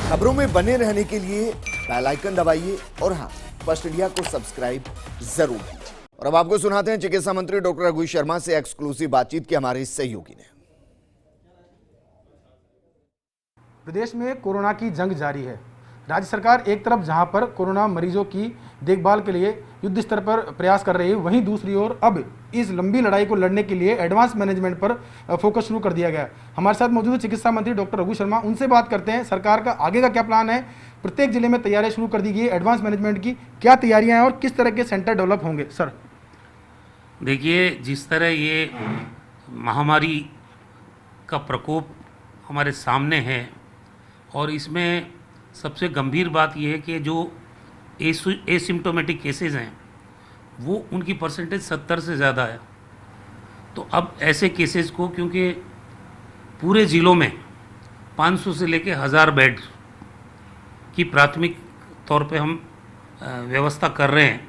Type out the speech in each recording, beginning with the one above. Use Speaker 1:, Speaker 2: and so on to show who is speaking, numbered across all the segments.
Speaker 1: खबरों में बने रहने के लिए बेल आइकन दबाइए और हाँ, फर्स्ट इंडिया को सब्सक्राइब जरूर कीजिए। और अब आपको सुनाते हैं चिकित्सा मंत्री डॉक्टर रघु शर्मा से एक्सक्लूसिव बातचीत की हमारे सहयोगी ने।
Speaker 2: प्रदेश में कोरोना की जंग जारी है। राज्य सरकार एक तरफ जहां पर कोरोना मरीजों की देखभाल के लिए युद्ध स्तर पर प्रयास कर रही है, वहीं दूसरी ओर अब इस लंबी लड़ाई को लड़ने के लिए एडवांस मैनेजमेंट पर फोकस शुरू कर दिया गया है। हमारे साथ मौजूद है चिकित्सा मंत्री डॉक्टर रघु शर्मा। उनसे बात करते हैं, सरकार का आगे का क्या प्लान है। प्रत्येक जिले में तैयारियां शुरू कर दी गई है, एडवांस मैनेजमेंट की क्या तैयारियां हैं और किस तरह के सेंटर डेवलप होंगे। सर
Speaker 3: देखिए, जिस तरह ये महामारी का प्रकोप हमारे सामने है और इसमें सबसे गंभीर बात यह है कि जो एसिम्टोमेटिक केसेस हैं वो उनकी परसेंटेज 70 से ज़्यादा है। तो अब ऐसे केसेस को, क्योंकि पूरे ज़िलों में 500 से लेकर 1000 बेड की प्राथमिक तौर पे हम व्यवस्था कर रहे हैं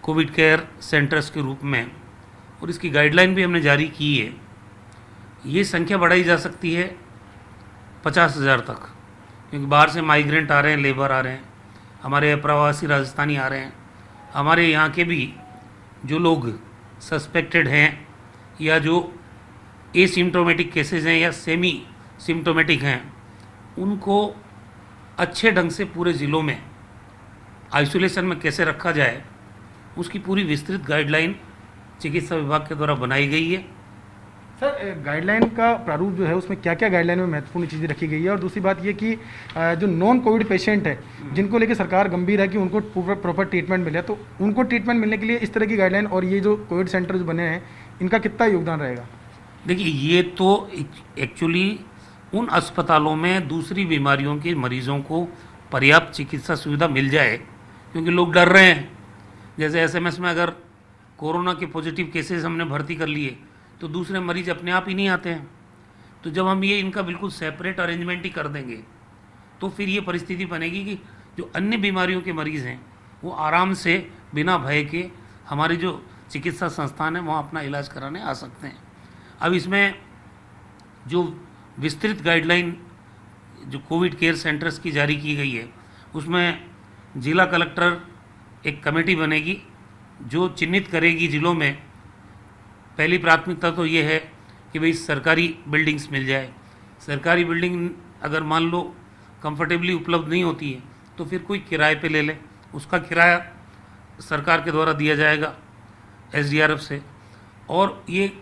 Speaker 3: कोविड केयर सेंटर्स के रूप में, और इसकी गाइडलाइन भी हमने जारी की है। ये संख्या बढ़ाई जा सकती है 50,000 तक, क्योंकि बाहर से माइग्रेंट आ रहे हैं, लेबर आ रहे हैं, हमारे अप्रवासी राजस्थानी आ रहे हैं, हमारे यहाँ के भी जो लोग सस्पेक्टेड हैं या जो एसिम्टोमेटिक केसेस हैं या सेमी सिम्टोमेटिक हैं, उनको अच्छे ढंग से पूरे ज़िलों में आइसोलेशन में कैसे रखा जाए उसकी पूरी विस्तृत गाइडलाइन चिकित्सा विभाग के द्वारा बनाई गई है।
Speaker 2: सर, गाइडलाइन का प्रारूप जो है उसमें क्या क्या गाइडलाइन में महत्वपूर्ण चीज़ें रखी गई है, और दूसरी बात ये कि जो नॉन कोविड पेशेंट है जिनको लेकर सरकार गंभीर है कि उनको प्रॉपर ट्रीटमेंट मिले, तो उनको ट्रीटमेंट मिलने के लिए इस तरह की गाइडलाइन और ये जो कोविड सेंटर जो बने हैं इनका कितना योगदान रहेगा।
Speaker 3: देखिए, ये तो एक्चुअली उन अस्पतालों में दूसरी बीमारियों के मरीजों को पर्याप्त चिकित्सा सुविधा मिल जाए, क्योंकि लोग डर रहे हैं। जैसे एसएमएस में अगर कोरोना के पॉजिटिव केसेस हमने भर्ती कर लिए तो दूसरे मरीज अपने आप ही नहीं आते हैं। तो जब हम ये इनका बिल्कुल सेपरेट अरेंजमेंट ही कर देंगे तो फिर ये परिस्थिति बनेगी कि जो अन्य बीमारियों के मरीज़ हैं वो आराम से बिना भय के हमारे जो चिकित्सा संस्थान है वहाँ अपना इलाज कराने आ सकते हैं। अब इसमें जो विस्तृत गाइडलाइन जो कोविड केयर सेंटर्स की जारी की गई है, उसमें जिला कलेक्टर एक कमेटी बनेगी जो चिन्हित करेगी ज़िलों में। पहली प्राथमिकता तो ये है कि भाई सरकारी बिल्डिंग्स मिल जाए। सरकारी बिल्डिंग अगर मान लो कंफर्टेबली उपलब्ध नहीं होती है तो फिर कोई किराए पे ले ले, उसका किराया सरकार के द्वारा दिया जाएगा एसडीआरएफ से। और ये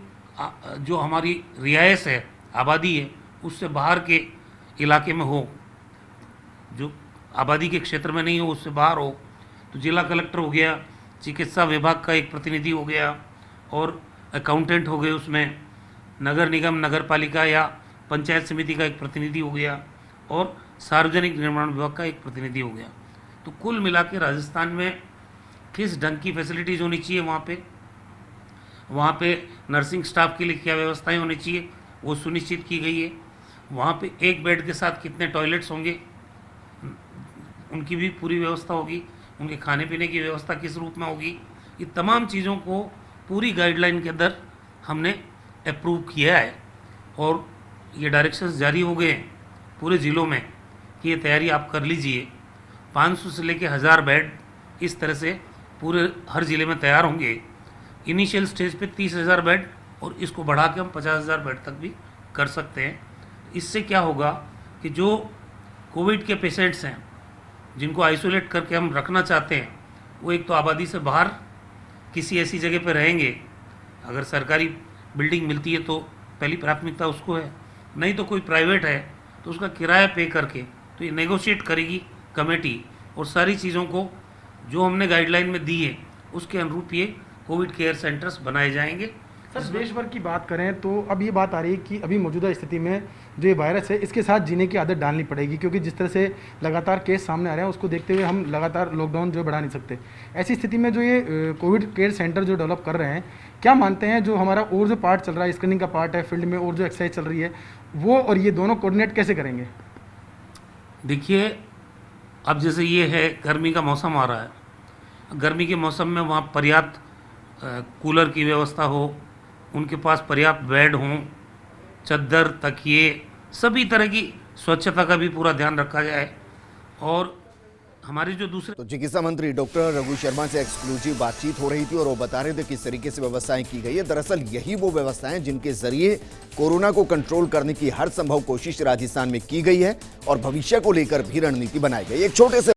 Speaker 3: जो हमारी रियायत है, आबादी है, उससे बाहर के इलाके में हो, जो आबादी के क्षेत्र में नहीं हो, उससे बाहर हो, तो जिला कलेक्टर हो गया, चिकित्सा विभाग का एक प्रतिनिधि हो गया और अकाउंटेंट हो गए, उसमें नगर निगम, नगर पालिका या पंचायत समिति का एक प्रतिनिधि हो गया और सार्वजनिक निर्माण विभाग का एक प्रतिनिधि हो गया। तो कुल मिला के राजस्थान में किस ढंग की फैसिलिटीज़ होनी चाहिए, वहाँ पे नर्सिंग स्टाफ के लिए क्या व्यवस्थाएं होनी चाहिए वो सुनिश्चित की गई है। वहाँ पे एक बेड के साथ कितने टॉयलेट्स होंगे उनकी भी पूरी व्यवस्था होगी, उनके खाने पीने की व्यवस्था किस रूप में होगी, ये तमाम चीज़ों को पूरी गाइडलाइन के अंदर हमने अप्रूव किया है। और ये डायरेक्शंस जारी हो गए हैं पूरे ज़िलों में कि ये तैयारी आप कर लीजिए। 500 से लेकर 1000 बेड इस तरह से पूरे हर ज़िले में तैयार होंगे। इनिशियल स्टेज पे 30,000 बेड, और इसको बढ़ा के हम 50,000 बेड तक भी कर सकते हैं। इससे क्या होगा कि जो कोविड के पेशेंट्स हैं जिनको आइसोलेट करके हम रखना चाहते हैं, वो एक तो आबादी से बाहर किसी ऐसी जगह पर रहेंगे। अगर सरकारी बिल्डिंग मिलती है तो पहली प्राथमिकता उसको है, नहीं तो कोई प्राइवेट है तो उसका किराया पे करके, तो ये नेगोशिएट करेगी कमेटी, और सारी चीज़ों को जो हमने गाइडलाइन में दी है उसके अनुरूप ये कोविड केयर सेंटर्स बनाए जाएंगे।
Speaker 2: सर, देश भर की बात करें तो अब ये बात आ रही है कि अभी मौजूदा स्थिति में जो ये वायरस है इसके साथ जीने की आदत डालनी पड़ेगी, क्योंकि जिस तरह से लगातार केस सामने आ रहे हैं उसको देखते हुए हम लगातार लॉकडाउन जो बढ़ा नहीं सकते। ऐसी स्थिति में जो ये कोविड केयर सेंटर जो डेवलप कर रहे हैं, क्या मानते हैं जो हमारा और जो पार्ट चल रहा है, स्क्रीनिंग का पार्ट है फील्ड में, और जो एक्सरसाइज चल रही है वो और ये दोनों कोऑर्डिनेट कैसे करेंगे।
Speaker 3: देखिए, अब जैसे ये है गर्मी का मौसम आ रहा है, गर्मी के मौसम में वहाँ पर्याप्त कूलर की व्यवस्था हो, उनके पास पर्याप्त बेड हों, चद्दर, तकिए, सभी तरह की स्वच्छता का भी पूरा ध्यान रखा जाए। और हमारे जो दूसरे
Speaker 1: तो चिकित्सा मंत्री डॉक्टर रघु शर्मा से एक्सक्लूसिव बातचीत हो रही थी और वो बता रहे थे किस तरीके से व्यवस्थाएं की गई है। दरअसल यही वो व्यवस्थाएं जिनके जरिए कोरोना को कंट्रोल करने की हर संभव कोशिश राजस्थान में की गई है और भविष्य को लेकर भी रणनीति बनाई गई। एक छोटे से